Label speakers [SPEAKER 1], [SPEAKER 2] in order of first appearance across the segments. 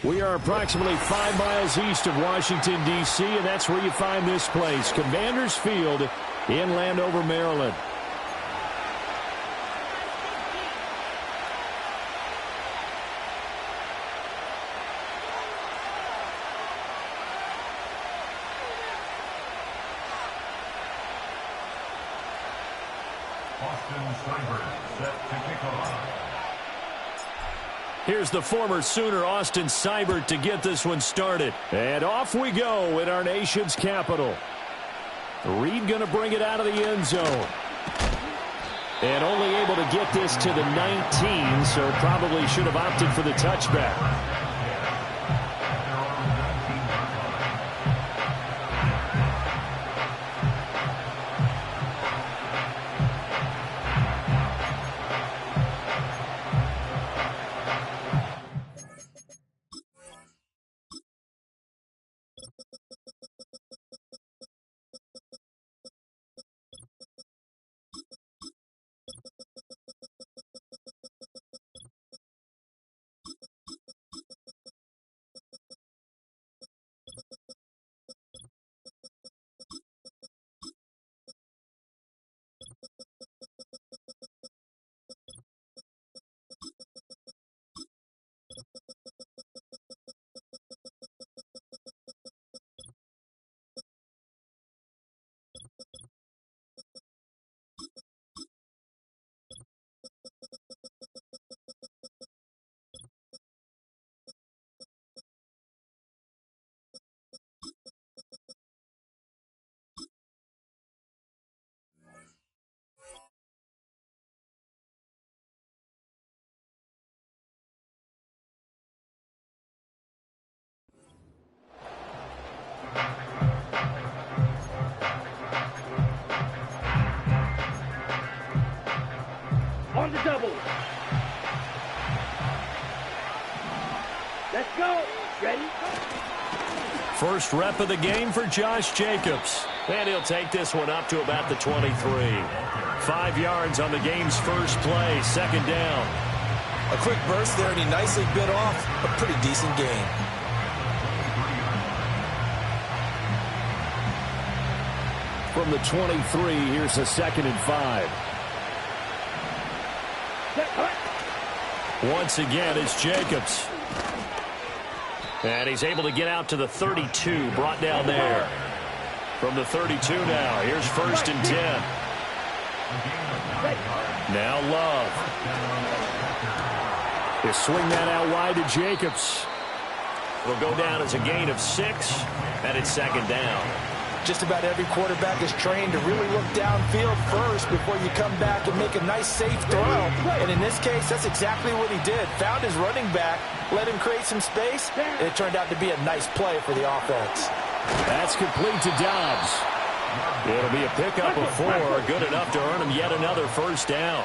[SPEAKER 1] We are approximately 5 miles east of Washington, D.C., and that's where you find this place, Commanders Field in Landover, Maryland. Here's the former Sooner, Austin Seibert, to get this one started. And off we go in our nation's capital. Reed going to bring it out of the end zone. And only able to get this to the 19, so probably should have opted for the touchback.
[SPEAKER 2] On the double. Let's go. Ready?
[SPEAKER 1] First rep of the game for Josh Jacobs. And he'll take this one up to about the 23. 5 yards on the game's first play, second down.
[SPEAKER 3] A quick burst there, and he nicely bit off a pretty decent gain.
[SPEAKER 1] From the 23, here's a 2nd and 5. Once again, it's Jacobs. And he's able to get out to the 32, brought down there. From the 32 now, here's 1st and 10. Now Love. They swing that out wide to Jacobs. It'll go down as a gain of 6, and it's 2nd down.
[SPEAKER 3] Just about every quarterback is trained to really look downfield first before you come back and make a nice, safe throw. And in this case, that's exactly what he did. Found his running back, let him create some space, and it turned out to be a nice play for the offense.
[SPEAKER 1] That's complete to Dobbs. It'll be a pickup of 4, good enough to earn him yet another 1st down.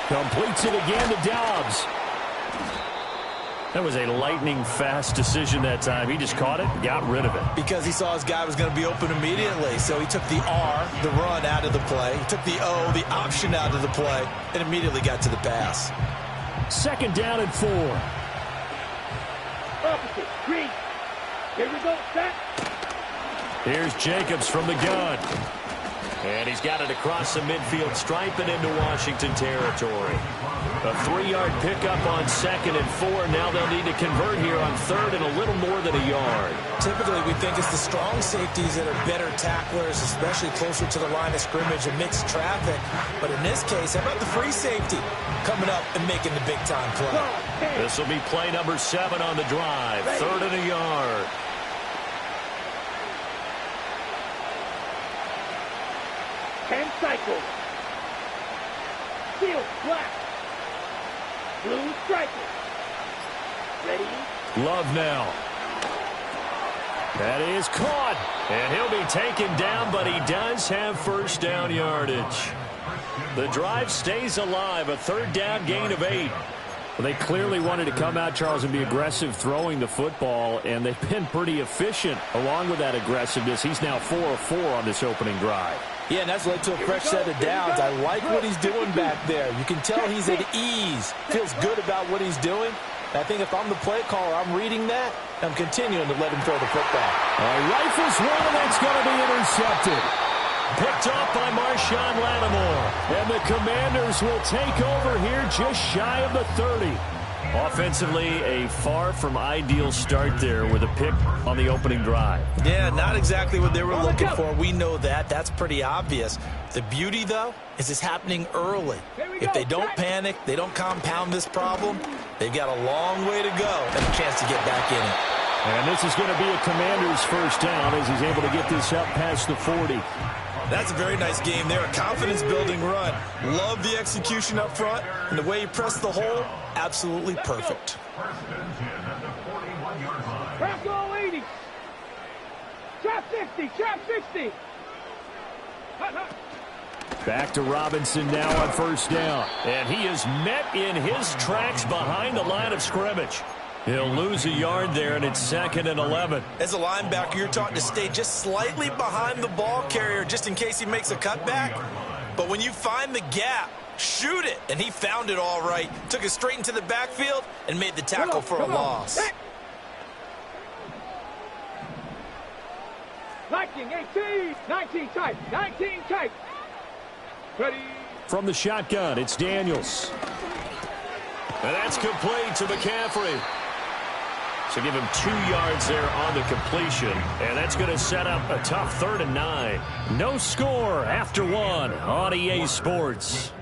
[SPEAKER 1] Completes it again to Dobbs. That was a lightning-fast decision that time. He just caught it and got rid of it.
[SPEAKER 3] Because he saw his guy was going to be open immediately, so he took the R, the run, out of the play. He took the O, the option, out of the play, and immediately got to the pass.
[SPEAKER 1] 2nd down and 4.
[SPEAKER 2] Opposite. Green. Here we go. Set.
[SPEAKER 1] Here's Jacobs from the gun. And he's got it across the midfield stripe and into Washington territory. A 3-yard pickup on 2nd and 4. Now they'll need to convert here on 3rd and a little more than a yard.
[SPEAKER 3] Typically, we think it's the strong safeties that are better tacklers, especially closer to the line of scrimmage amidst traffic. But in this case, how about the free safety coming up and making the big-time play?
[SPEAKER 1] This will be play number 7 on the drive. 3rd and a yard.
[SPEAKER 2] Cycle. Field black. Blue striker. Ready?
[SPEAKER 1] Love now. That is caught. And he'll be taken down, but he does have 1st down yardage. The drive stays alive, a third down gain of 8. Well, they clearly wanted to come out, Charles, and be aggressive throwing the football, and they've been pretty efficient along with that aggressiveness. He's now 4 of 4 on this opening drive.
[SPEAKER 3] Yeah, and that's led to a fresh set of downs. I like what he's doing back there. You can tell he's at ease, feels good about what he's doing. And I think if I'm the play caller, I'm reading that, I'm continuing to let him throw the football.
[SPEAKER 1] Rifles one, and that's going to be intercepted. Picked off by Marshon Lattimore. And the Commanders will take over here just shy of the 30. Offensively, a far from ideal start there with a pick on the opening drive.
[SPEAKER 3] Yeah, not exactly what they were looking for. We know that. That's pretty obvious. The beauty, though, is it's happening early. If they don't panic, they don't compound this problem, they've got a long way to go and a chance to get back in it.
[SPEAKER 1] And this is going to be a Commander's first down as he's able to get this up past the 40.
[SPEAKER 3] That's a very nice game there, a confidence-building run. Love the execution up front, and the way he pressed the hole, absolutely perfect.
[SPEAKER 2] Trap goal 80. Trap 50. Trap 60.
[SPEAKER 1] Back to Robinson now on first down. And he is met in his tracks behind the line of scrimmage. He'll lose a yard there, and it's 2nd and 11.
[SPEAKER 3] As a linebacker, you're taught to stay just slightly behind the ball carrier just in case he makes a cutback. But when you find the gap, shoot it. And he found it all right. Took it straight into the backfield and made the tackle for a loss.
[SPEAKER 2] 19, 18, 19 tight, 19 tight. Ready.
[SPEAKER 1] From the shotgun, it's Daniels. And that's complete to McCaffrey. So give him 2 yards there on the completion. And that's going to set up a tough 3rd and 9. No score after 1 on EA Sports.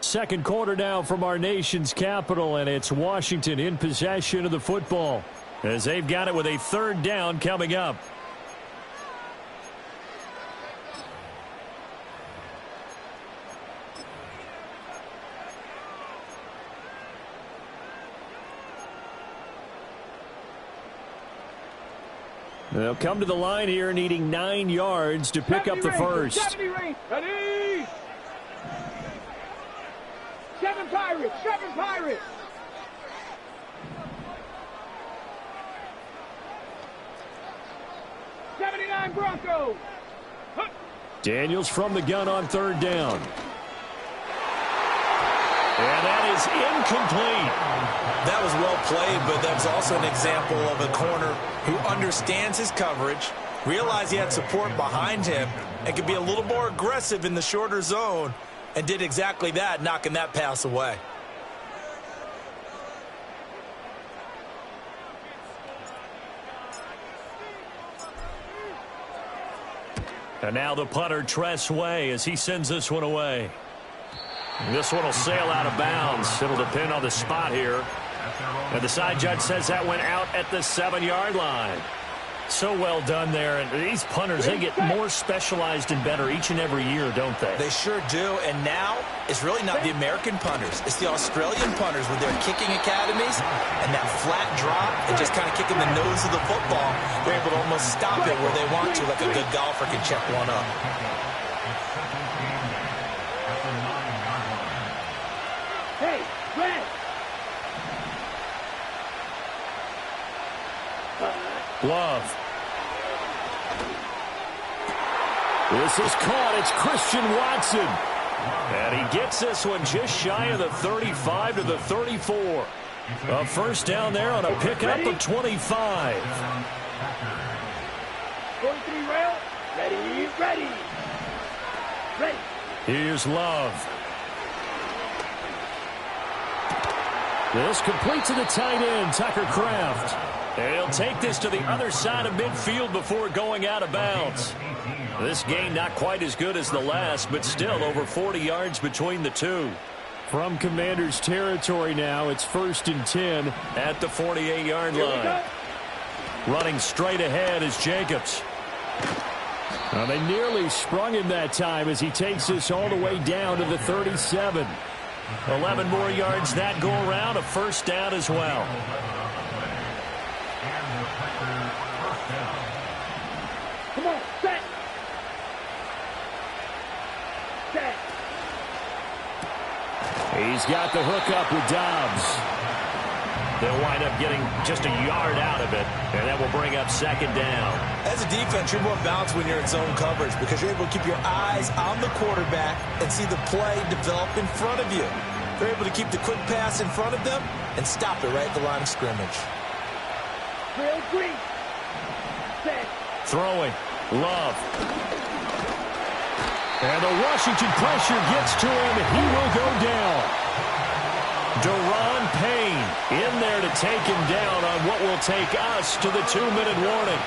[SPEAKER 1] Second quarter now from our nation's capital, and it's Washington in possession of the football as they've got it with a 3rd down coming up. They'll come to the line here needing 9 yards to pick up the first.
[SPEAKER 2] 70 range. Ready. 7 Pirates. 7 Pirates. '79 Broncos.
[SPEAKER 1] Daniels from the gun on 3rd down. And that is incomplete.
[SPEAKER 3] That was well played, but that's also an example of a corner who understands his coverage, realized he had support behind him, and could be a little more aggressive in the shorter zone, and did exactly that, knocking that pass away.
[SPEAKER 1] And now the punter, Tress Way, as he sends this one away. This one will sail out of bounds. It'll depend on the spot here. And the side judge says that went out at the 7-yard line. So well done there. And these punters, they get more specialized and better each and every year, don't they?
[SPEAKER 3] They sure do. And now it's really not the American punters. It's the Australian punters with their kicking academies and that flat drop and just kind of kicking the nose of the football. They're able to almost stop it where they want to, like a good golfer can check one up.
[SPEAKER 2] Hey, Red.
[SPEAKER 1] Love. This is caught. It's Christian Watson. And he gets this one just shy of the 35 to the 34. A first down there on a pickup of 25.
[SPEAKER 2] 43 rail. Ready, ready. Ready.
[SPEAKER 1] Here's Love. This complete to the tight end, Tucker Kraft. And he'll take this to the other side of midfield before going out of bounds. This game not quite as good as the last, but still over 40 yards between the two. From Commander's territory now, it's 1st and 10 at the 48-yard line. Running straight ahead is Jacobs. Well, they nearly sprung him that time as he takes this all the way down to the 37. 11 more yards that go around, a first down as well.
[SPEAKER 2] Come on, set.
[SPEAKER 1] He's got the hook up with Dobbs. They'll wind up getting just a yard out of it, and that will bring up second down.
[SPEAKER 3] As a defense, you're more balanced when you're in zone coverage because you're able to keep your eyes on the quarterback and see the play develop in front of you. They're able to keep the quick pass in front of them and stop it right at the line of scrimmage.
[SPEAKER 1] Throwing. Love. And the Washington pressure gets to him. He will go down. Daron Payne in there to take him down on what will take us to the 2-minute warning.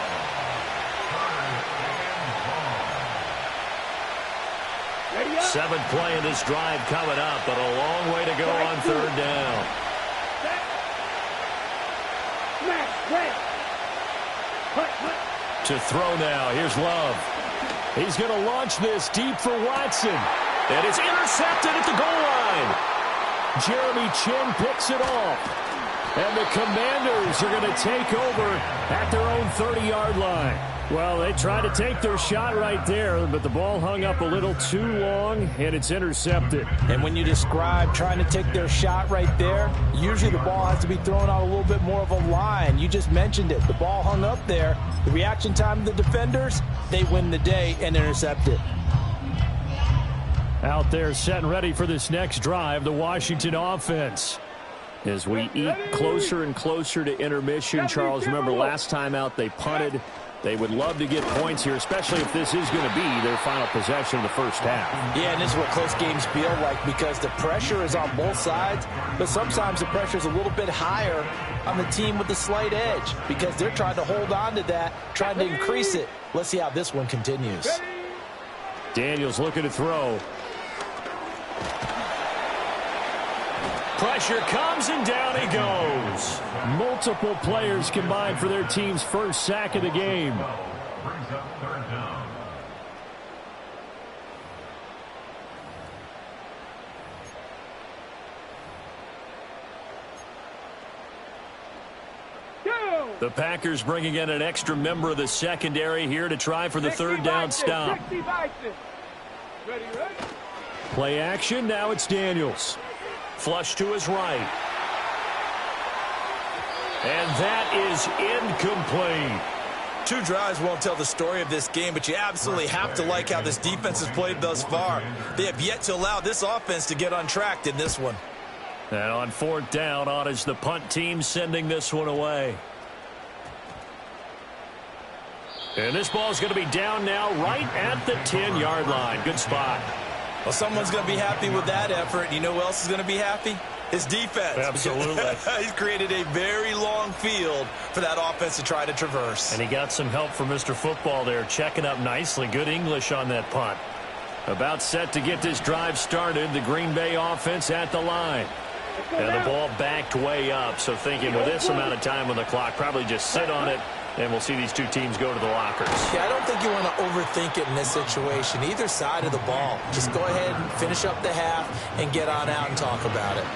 [SPEAKER 1] Seventh play in this drive coming up, but a long way to go on third down. To throw now. Here's Love. He's going to launch this deep for Watson. And it's intercepted at the goal line. Jeremy Chin picks it off. And the Commanders are going to take over at their own 30-yard line. Well, they tried to take their shot right there, but the ball hung up a little too long, and it's intercepted.
[SPEAKER 3] And when you describe trying to take their shot right there, usually the ball has to be thrown out a little bit more of a line. You just mentioned it. The ball hung up there. The reaction time of the defenders, they win the day and intercept it.
[SPEAKER 1] Out there set and ready for this next drive, the Washington offense. As we eat closer and closer to intermission, Charles, remember last time out they punted. They would love to get points here, especially if this is going to be their final possession of the first half.
[SPEAKER 3] Yeah, and this is what close games feel like because the pressure is on both sides, but sometimes the pressure is a little bit higher on the team with the slight edge because they're trying to hold on to that, trying to increase it. Let's see how this one continues.
[SPEAKER 1] Daniels looking to throw. Pressure comes, and down he goes. Multiple players combined for their team's first sack of the game. The Packers bringing in an extra member of the secondary here to try for the third down stop. Play action, now it's Daniels. Flush to his right. And that is incomplete.
[SPEAKER 3] Two drives won't tell the story of this game, but you absolutely have to like how this defense has played thus far. They have yet to allow this offense to get untracked in this one.
[SPEAKER 1] And on fourth down, on is the punt team sending this one away. And this ball is going to be down now right at the 10-yard line. Good spot.
[SPEAKER 3] Well, someone's going to be happy with that effort. You know who else is going to be happy? His defense.
[SPEAKER 1] Absolutely.
[SPEAKER 3] He's created a very long field for that offense to try to traverse.
[SPEAKER 1] And he got some help from Mr. Football there, checking up nicely. Good English on that punt. About set to get this drive started, the Green Bay offense at the line. And the ball backed way up, so thinking with this amount of time on the clock, probably just sit on it, and we'll see these two teams go to the lockers.
[SPEAKER 3] Yeah, I don't think you want to overthink it in this situation. Either side of the ball. Just go ahead and finish up the half and get on out and talk about it.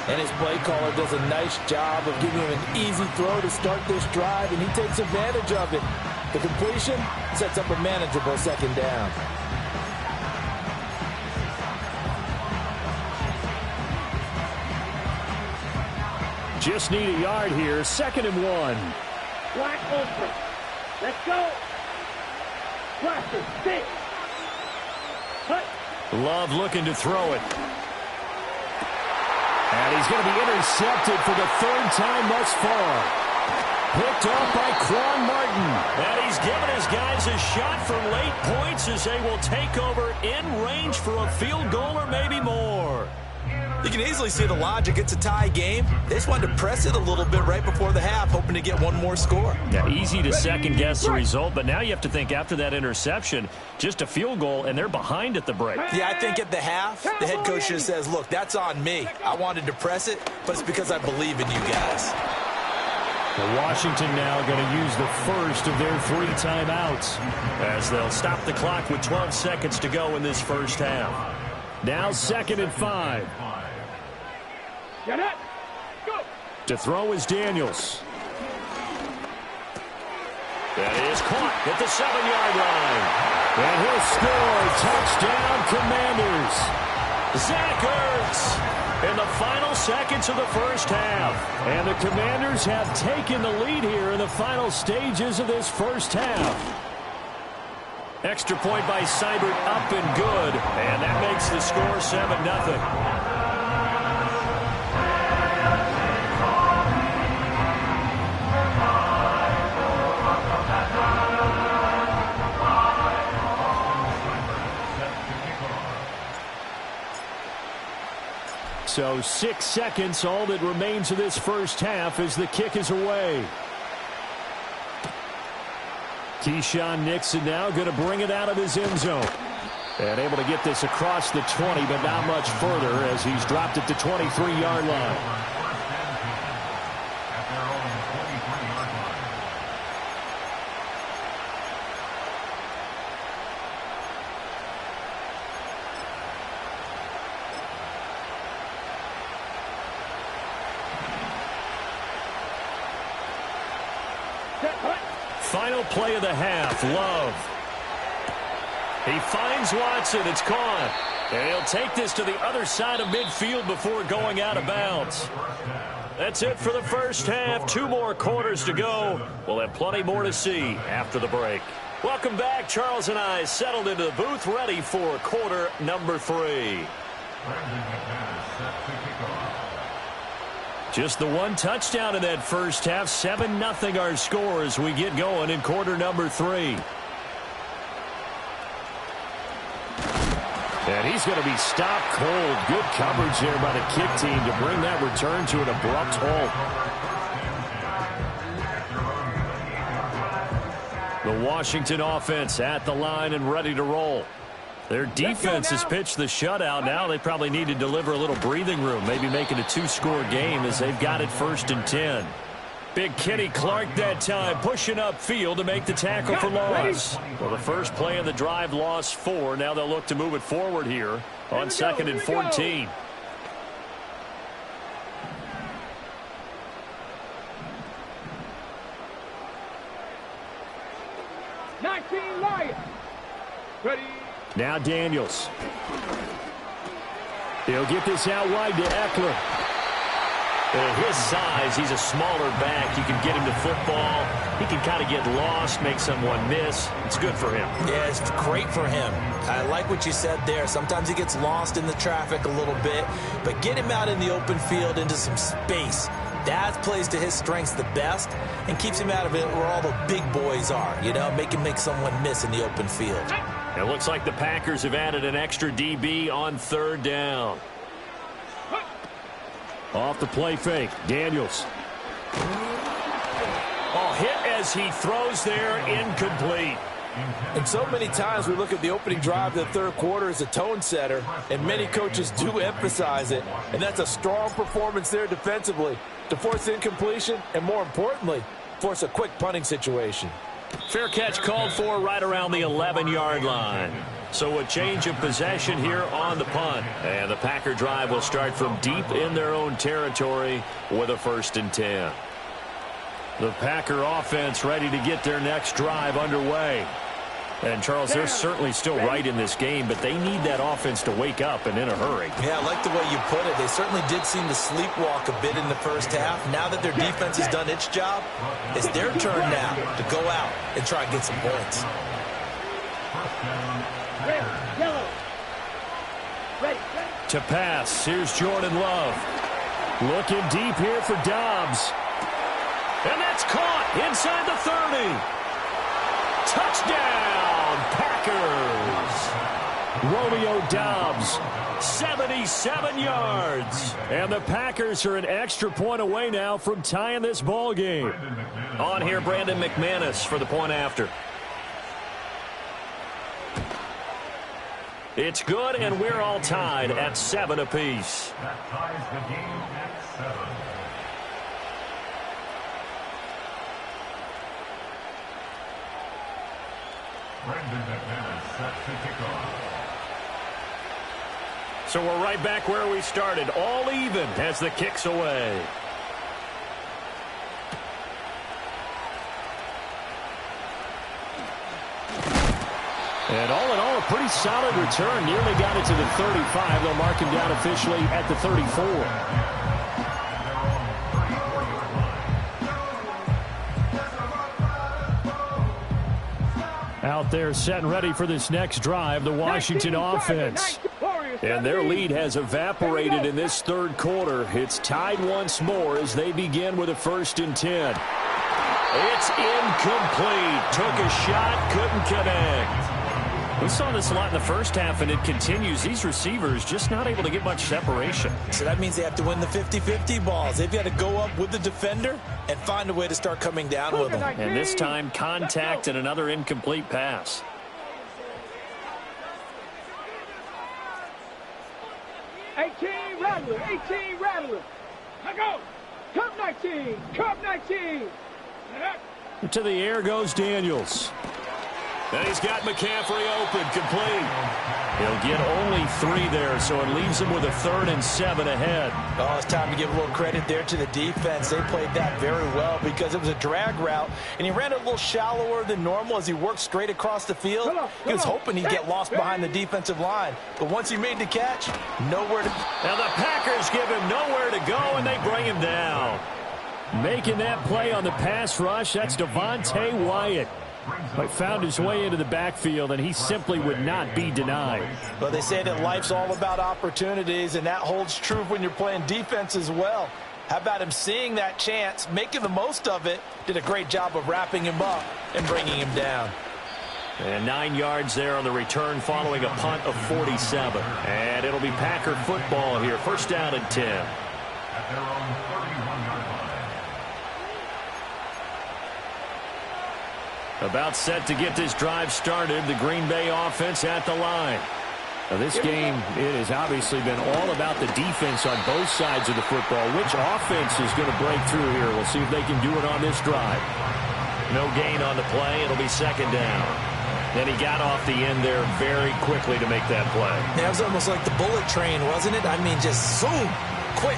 [SPEAKER 3] And his play caller does a nice job of giving him an easy throw to start this drive, and he takes advantage of it. The completion sets up a manageable second down.
[SPEAKER 1] Just need a yard here. 2nd and 1.
[SPEAKER 2] Black open. Let's go. Pressure. Six. Cut.
[SPEAKER 1] Love looking to throw it. And he's going to be intercepted for the 3rd time thus far. Picked off by Quan Martin. And he's given his guys a shot for late points as they will take over in range for a field goal or maybe more.
[SPEAKER 3] You can easily see the logic. It's a tie game. They just wanted to press it a little bit right before the half, hoping to get one more score.
[SPEAKER 1] Yeah, easy to second-guess the result, but now you have to think after that interception, just a field goal, and they're behind at the break.
[SPEAKER 3] Yeah, I think at the half, the head coach just says, look, that's on me. I wanted to press it, but it's because I believe in you guys.
[SPEAKER 1] Well, Washington now going to use the first of their 3 timeouts as they'll stop the clock with 12 seconds to go in this first half. Now 2nd and 5.
[SPEAKER 2] Get it. Go.
[SPEAKER 1] To throw is Daniels. That is caught at the 7-yard line. And he'll score. Touchdown, Commanders. Zach Ertz in the final seconds of the first half. And the Commanders have taken the lead here in the final stages of this first half. Extra point by Seibert up and good. And that makes the score 7-0. So 6 seconds, all that remains of this first half as the kick is away. Keyshawn Nixon now going to bring it out of his end zone. And able to get this across the 20, but not much further as he's dropped it to 23-yard line. Final play of the half, Love. He finds Watson, it's caught. And he'll take this to the other side of midfield before going out of bounds. That's it for the first half. 2 more quarters to go. We'll have plenty more to see after the break. Welcome back. Charles and I settled into the booth, ready for quarter number 3. Just the one touchdown in that first half. 7-0 our score as we get going in quarter number 3. And he's going to be stopped cold. Good coverage there by the kick team to bring that return to an abrupt halt. The Washington offense at the line and ready to roll. Their defense has pitched the shutout. Now they probably need to deliver a little breathing room, maybe make it a 2-score game as they've got it 1st and 10. Big Kenny Clark that time pushing upfield to make the tackle for loss. Well, the first play of the drive lost 4. Now they'll look to move it forward here on 2nd and 14.
[SPEAKER 2] Ready.
[SPEAKER 1] Now Daniels. He'll get this out wide to Eckler. At his size, he's a smaller back. You can get him to football. He can kind of get lost, make someone miss. It's good for him.
[SPEAKER 3] Yeah, it's great for him. I like what you said there. Sometimes he gets lost in the traffic a little bit, but get him out in the open field into some space. That plays to his strengths the best and keeps him out of it where all the big boys are, you know, make someone miss in the open field.
[SPEAKER 1] It looks like the Packers have added an extra DB on 3rd down. Off the play fake, Daniels. Oh, hit as he throws there, incomplete.
[SPEAKER 4] And so many times we look at the opening drive of the 3rd quarter as a tone setter, and many coaches do emphasize it. And that's a strong performance there defensively to force incompletion and, more importantly, force a quick punting situation.
[SPEAKER 1] Fair catch called for right around the 11-yard line. So a change of possession here on the punt. And the Packer drive will start from deep in their own territory with a 1st and 10. The Packer offense ready to get their next drive underway. And, Charles, they're certainly still right in this game, but they need that offense to wake up and in a hurry.
[SPEAKER 3] Yeah, I like the way you put it. They certainly did seem to sleepwalk a bit in the first half. Now that their defense has done its job, it's their turn now to go out and try and get some points.
[SPEAKER 1] To pass, here's Jordan Love. Looking deep here for Dobbs. And that's caught inside the 30. Touchdown, Packers. Romeo Dobbs, 77 yards. And the Packers are an extra point away now from tying this ball game. On here, Brandon McManus for the point after. It's good, and we're all tied at 7 apiece.
[SPEAKER 5] That ties the game at 7. Brandon McManus set to kick off.
[SPEAKER 1] So we're right back where we started, all even as the kick's away. And all in all, a pretty solid return. Nearly got it to the 35. They'll mark him down officially at the 34. Out there set and ready for this next drive, the Washington offense. And their lead has evaporated in this third quarter. It's tied once more as they begin with a 1st and 10. It's incomplete. Took a shot, couldn't connect. We saw this a lot in the first half, and it continues. These receivers just not able to get much separation.
[SPEAKER 3] So that means they have to win the 50-50 balls. They've got to go up with the defender and find a way to start coming down with them.
[SPEAKER 1] And this time, contact and another incomplete pass.
[SPEAKER 2] Rattler, 18 Rattler. I go. Cup 19, Cup 19.
[SPEAKER 1] To the air goes Daniels. And he's got McCaffrey open, complete. He'll get only 3 there, so it leaves him with a 3rd and 7 ahead.
[SPEAKER 3] Oh, it's time to give a little credit there to the defense. They played that very well because it was a drag route, and he ran it a little shallower than normal as he worked straight across the field. He was hoping he'd get lost behind the defensive line, but once he made the catch, nowhere to...
[SPEAKER 1] Now the Packers give him nowhere to go, and they bring him down. Making that play on the pass rush, that's Devontae Wyatt. But found his way into the backfield, and he simply would not be denied.
[SPEAKER 3] Well, they say that life's all about opportunities, and that holds true when you're playing defense as well. How about him seeing that chance, making the most of it, did a great job of wrapping him up and bringing him down.
[SPEAKER 1] And 9 yards there on the return following a punt of 47. And it'll be Packer football here. 1st down and 10.
[SPEAKER 5] At their own 31-yard line.
[SPEAKER 1] About set to get this drive started, the Green Bay offense at the line. Now this game, it has obviously been all about the defense on both sides of the football. Which offense is going to break through here? We'll see if they can do it on this drive. No gain on the play. It'll be 2nd down. Then he got off the end there very quickly to make that play.
[SPEAKER 3] Yeah, it was almost like the bullet train, wasn't it? I mean, just zoom, quick,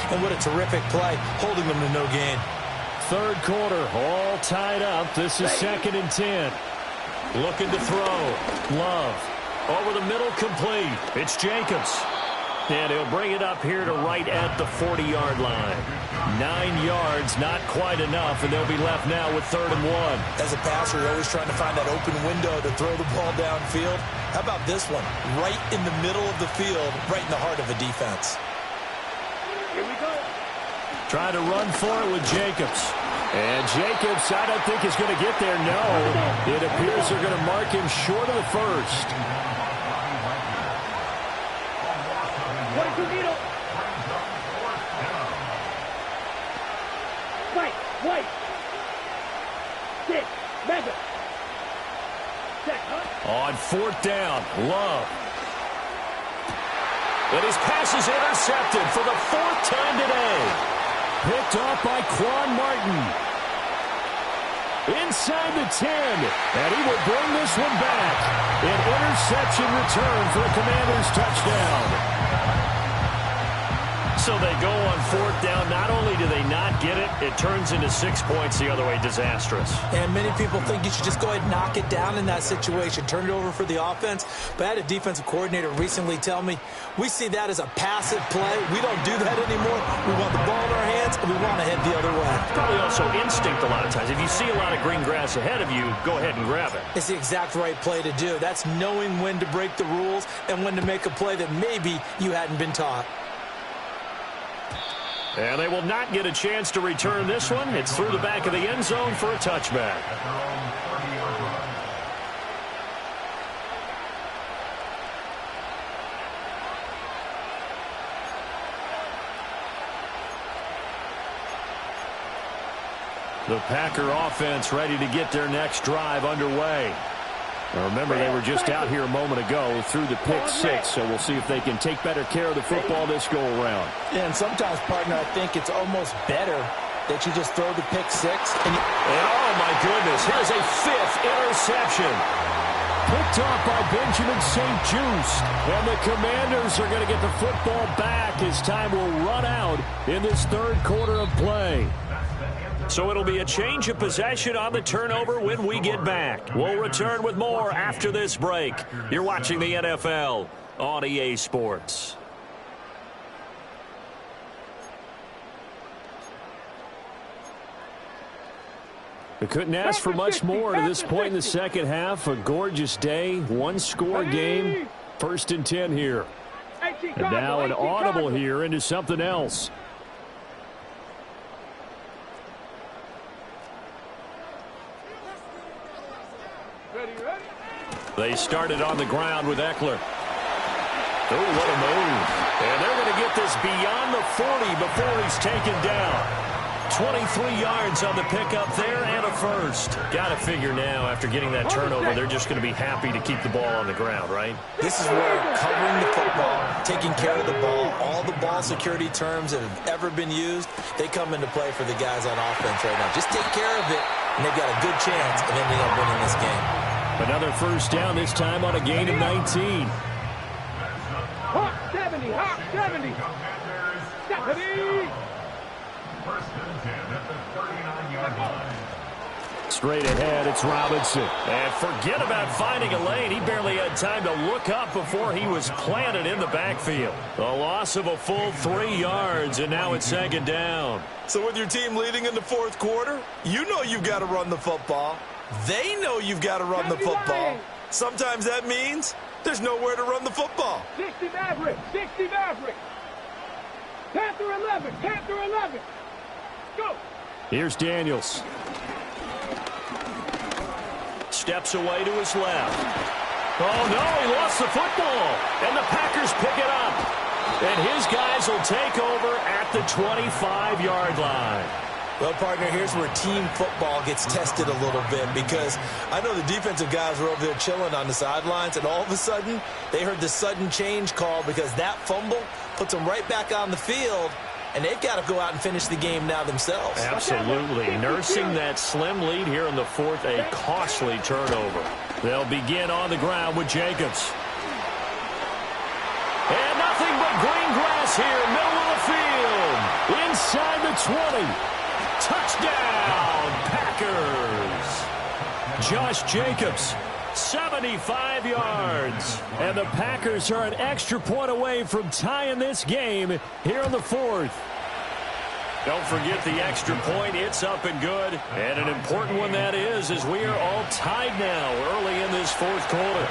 [SPEAKER 3] and what a terrific play, holding them to no gain.
[SPEAKER 1] 3rd quarter, all tied up. This is 2nd and 10. Looking to throw. Love. Over the middle, complete. It's Jacobs. And he'll bring it up here to right at the 40-yard line. 9 yards, not quite enough, and they'll be left now with 3rd and 1.
[SPEAKER 3] As a passer, you're always trying to find that open window to throw the ball downfield. How about this one? Right in the middle of the field, right in the heart of the defense.
[SPEAKER 2] Here we go.
[SPEAKER 1] Try to run for it with Jacobs. And Jacobs, I don't think is going to get there. No, it appears they're going to mark him short of the 1st.
[SPEAKER 2] White. Six. Mega.
[SPEAKER 1] On 4th down, Love. And his pass is intercepted for the 4th time today. Picked off by Quan Martin. Inside the 10. And he will bring this one back. An interception return for a Commanders touchdown. So they go on 4th down. Not only do they not get it, it turns into 6 points the other way. Disastrous.
[SPEAKER 3] And many people think you should just go ahead and knock it down in that situation. Turn it over for the offense. But I had a defensive coordinator recently tell me, we see that as a passive play. We don't do that anymore. We want the ball in our hands, and we want to head the other way.
[SPEAKER 1] It's probably also instinct a lot of times. If you see a lot of green grass ahead of you, go ahead and grab it.
[SPEAKER 3] It's the exact right play to do. That's knowing when to break the rules and when to make a play that maybe you hadn't been taught.
[SPEAKER 1] And they will not get a chance to return this one. It's through the back of the end zone for a touchback. The Packer offense ready to get their next drive underway. Now remember, they were just out here a moment ago through the pick 6, so we'll see if they can take better care of the football this go-around.
[SPEAKER 3] Yeah, and sometimes, partner, I think it's almost better that you just throw the pick 6. And
[SPEAKER 1] oh, my goodness, here's a 5th interception. Picked off by Benjamin St. Juste. And the Commanders are going to get the football back as time will run out in this 3rd quarter of play. So it'll be a change of possession on the turnover when we get back. We'll return with more after this break. You're watching the NFL on EA Sports. We couldn't ask for much more to this point in the second half. A gorgeous day, one-score game, 1st and 10 here. And now an audible here into something else. They started on the ground with Eckler. Oh, what a move. And they're going to get this beyond the 40 before he's taken down. 23 yards on the pickup there and a first. Got to figure now, after getting that turnover, they're just going to be happy to keep the ball on the ground, right?
[SPEAKER 3] This is where covering the football, taking care of the ball, all the ball security terms that have ever been used, they come into play for the guys on offense right now. Just take care of it, and they've got a good chance of ending up winning this game.
[SPEAKER 1] Another first down, this time on a gain of 19.
[SPEAKER 2] Hawk 70, Hawk 70. 70.
[SPEAKER 5] First and 10 at the 39-yard line.
[SPEAKER 1] Straight ahead, it's Robinson. And forget about finding a lane. He barely had time to look up before he was planted in the backfield. A loss of a full 3 yards, and now it's 2nd down.
[SPEAKER 3] So with your team leading in the 4th quarter, you know you've got to run the football. They know you've got to run the football. Sometimes that means there's nowhere to run the football.
[SPEAKER 2] 60 Maverick, 60 Maverick. Panther 11, Panther 11. Go.
[SPEAKER 1] Here's Daniels. Steps away to his left. Oh, no, he lost the football. And the Packers pick it up. And his guys will take over at the 25-yard line.
[SPEAKER 3] Well, partner, here's where team football gets tested a little bit, because I know the defensive guys were over there chilling on the sidelines, and all of a sudden they heard the sudden change call because that fumble puts them right back on the field, and they've got to go out and finish the game now themselves.
[SPEAKER 1] Absolutely. Nursing that slim lead here in the 4th, a costly turnover. They'll begin on the ground with Jacobs. And nothing but green grass here, middle of the field. Inside the 20. Touchdown, Packers. Josh Jacobs, 75 yards. And the Packers are an extra point away from tying this game here in the 4th. Don't forget the extra point. It's up and good. And an important one that is, as we are all tied now early in this 4th quarter.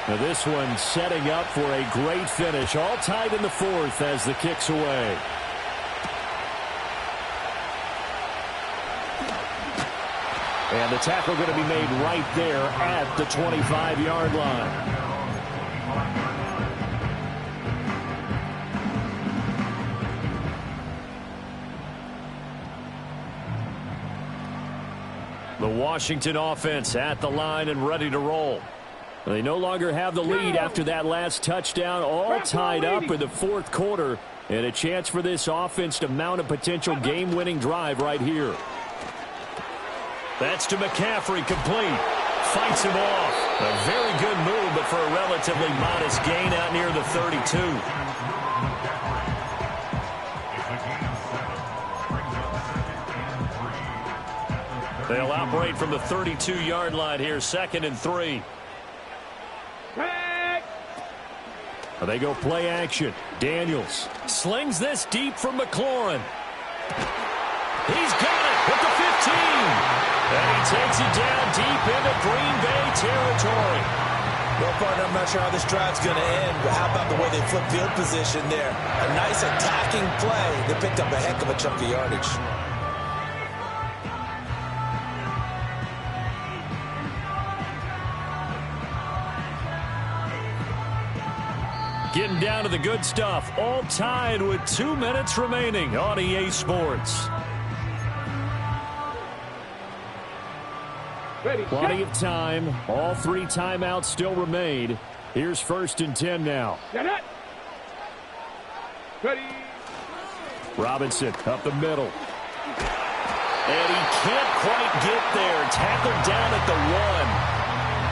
[SPEAKER 1] Now this one setting up for a great finish. All tied in the 4th as the kick's away. And the tackle going to be made right there at the 25-yard line. The Washington offense at the line and ready to roll. They no longer have the lead after that last touchdown, all tied up in the 4th quarter, and a chance for this offense to mount a potential game-winning drive right here. That's to McCaffrey, complete. Fights him off. A very good move, but for a relatively modest gain out near the 32. They'll operate from the 32-yard line here, 2nd and 3. They go play action. Daniels slings this deep from McLaurin. He's got it with the 15. And he takes it down deep into Green Bay territory.
[SPEAKER 3] Well, partner, I'm not sure how this drive's going to end, but how about the way they flip field position there? A nice attacking play. They picked up a heck of a chunk of yardage.
[SPEAKER 1] Getting down to the good stuff. All tied with 2 minutes remaining on EA Sports. Plenty of time. All 3 timeouts still remain. Here's 1st and 10 now.
[SPEAKER 2] Ready.
[SPEAKER 1] Robinson up the middle. And he can't quite get there. Tackled down at the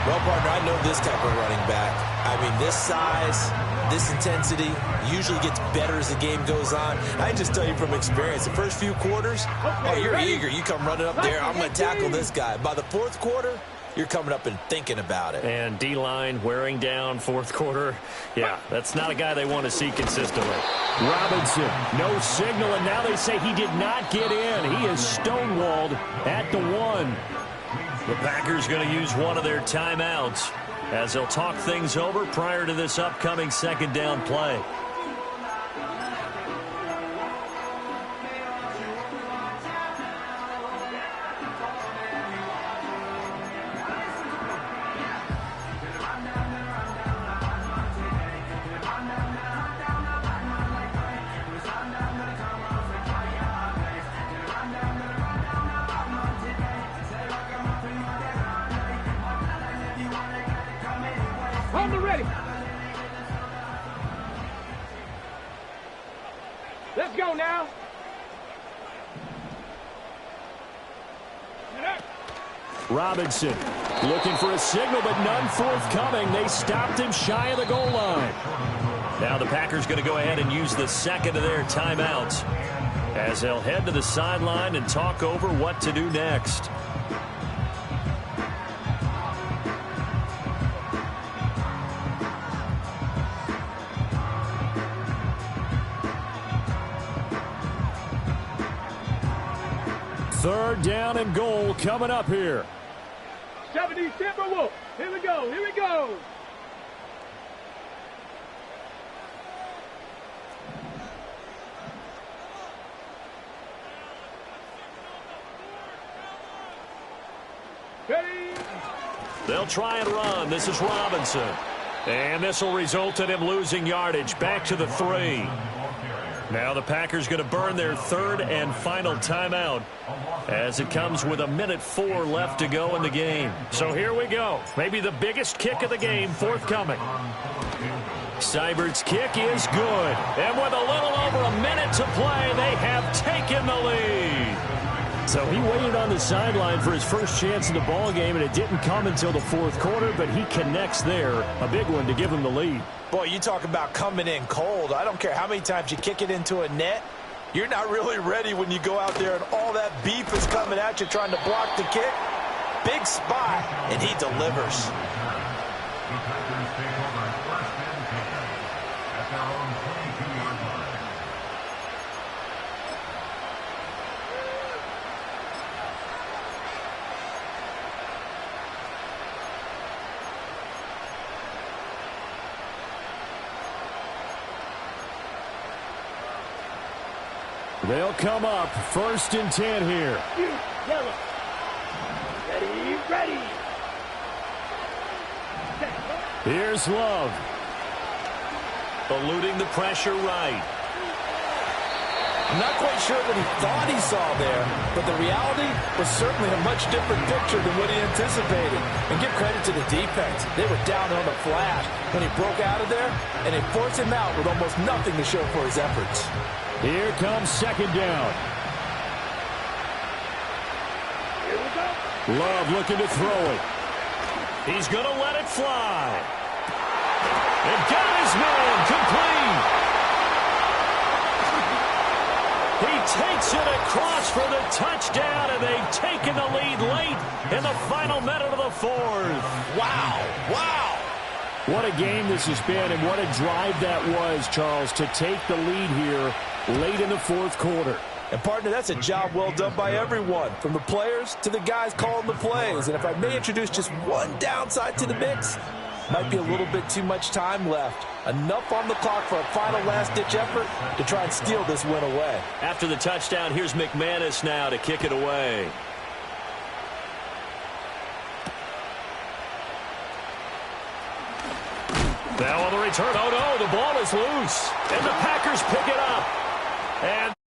[SPEAKER 1] 1.
[SPEAKER 4] Well, partner, I know this type of running back. I mean, this size, this intensity usually gets better as the game goes on. I just tell you from experience, the first few quarters, oh, you're eager. You come running up there, I'm going to tackle this guy. By the fourth quarter, you're coming up and thinking about it.
[SPEAKER 1] And D-line wearing down fourth quarter. Yeah, that's not a guy they want to see consistently. Robinson, no signal, and now they say he did not get in. He is stonewalled at the 1. The Packers going to use one of their timeouts as they'll talk things over prior to this upcoming second down play.
[SPEAKER 2] Hold the ready. Let's go now.
[SPEAKER 1] Robinson looking for a signal, but none forthcoming. They stopped him shy of the goal line. Now the Packers going to go ahead and use the second of their timeouts as they'll head to the sideline and talk over what to do next. Third down and goal coming up here.
[SPEAKER 2] 70 Timberwolves. Here we go. Here we go.
[SPEAKER 1] They'll try and run. This is Robinson. And this will result in him losing yardage. Back to the 3. Now the Packers going to burn their third and final timeout as it comes with 1:04 left to go in the game. So here we go. Maybe the biggest kick of the game forthcoming. Seibert's kick is good. And with a little over a minute to play, they have taken the lead. So he waited on the sideline for his first chance in the ball game, and it didn't come until the fourth quarter, but he connects there. A big one to give him the lead.
[SPEAKER 3] Boy, you talk about coming in cold. I don't care how many times you kick it into a net. You're not really ready when you go out there and all that beef is coming at you trying to block the kick. Big spot, and he delivers.
[SPEAKER 1] They'll come up 1st and 10 here.
[SPEAKER 2] Yellow. Ready, ready.
[SPEAKER 1] Here's Love. Eluding the pressure right.
[SPEAKER 4] I'm not quite sure what he thought he saw there, but the reality was certainly a much different picture than what he anticipated. And give credit to the defense. They were down on the flash when he broke out of there, and they forced him out with almost nothing to show for his efforts.
[SPEAKER 1] Here comes second down.
[SPEAKER 2] Here we go.
[SPEAKER 1] Love looking to throw it. He's going to let it fly. And got his man complete. He takes it across for the touchdown, and they've taken the lead late in the final minute of the fourth.
[SPEAKER 3] Wow, wow.
[SPEAKER 1] What a game this has been, and what a drive that was, Charles, to take the lead here late in the fourth quarter.
[SPEAKER 4] And, partner, that's a job well done by everyone, from the players to the guys calling the plays. And if I may introduce just one downside to the mix, might be a little bit too much time left. Enough on the clock for a final last-ditch effort to try and steal this win away.
[SPEAKER 1] After the touchdown, here's McManus now to kick it away. Now on the return, oh no, the ball is loose. And the Packers pick it up. And